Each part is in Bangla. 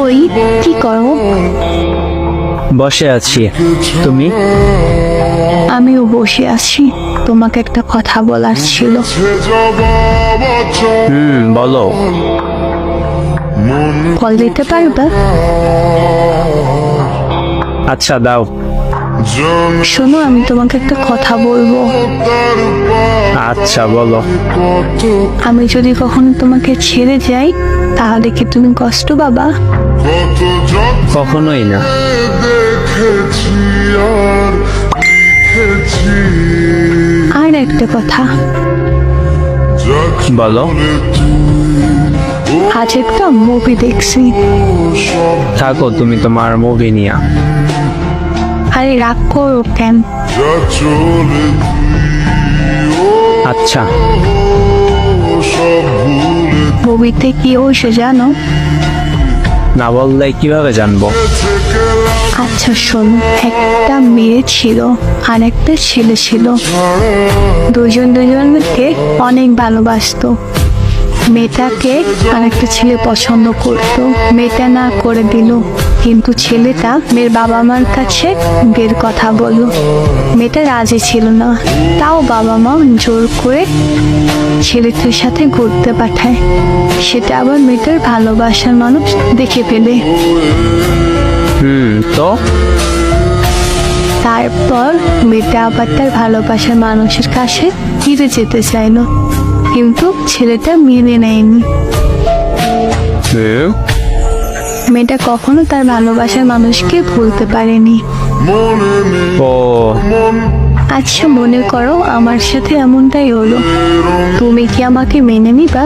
কই, কি করো? বসে আছি। তুমি? আমিও বসে আছি, তোমাকে একটা কথা বলার ছিল। বলো। কল দিতে পারবে? আচ্ছা দাও। শোনো, আমি তোমাকে একটা কথা বলবো। আচ্ছা বলো। আমি যদি কখনো তোমাকে ছেড়ে যাই, তাহলে কি তুমি কষ্ট পাবা? কখনোই না। আর একটা কথা, বলো। আজ একটা মুভি দেখছি। থাকো তুমি তোমার মুভি নিয়ে। আরে রাগ করো কেন? আচ্ছা। মুভিতে কি হয়েছে জানো? না বললে কিভাবে জানবো? আচ্ছা শোনো, একটা মেয়ে ছিল আর একটা ছেলে ছিল। দুজনকে অনেক ভালোবাসতো। মেয়েটাকে আর একটা ছেলে পছন্দ করতো, মেয়েটা না করে দিল। কিন্তু ছেলেটা মেয়ের বাবা মার কাছে বিয়ের কথা বলল। মেয়েটা রাজি ছিল না, তাও বাবা মা জোর করে ছেলেটার সাথে ঘুরতে পাঠায়। সেটা আবার মেয়েটার ভালোবাসার মানুষ দেখে ফেলে। তো তারপর মেয়েটা আবার তার ভালোবাসার মানুষের কাছে ফিরে যেতে চাইলো, কিন্তু ছেলেটা মেনে নেয়নি। মেয়েটা কখনো তার ভালোবাসার মানুষকে ভুলতে পারেনি। ও আচ্ছা মনে করো আমার সাথে এমনটাই হলো, তুমি কি আমাকে মেনে নিবা?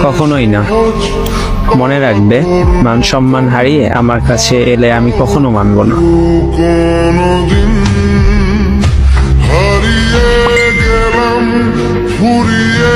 কখনোই না। মনে রাখবে, মান সম্মান হারিয়ে আমার কাছে এলে আমি কখনো মানব না। হারিয়ে গেলাম ফুরিয়ে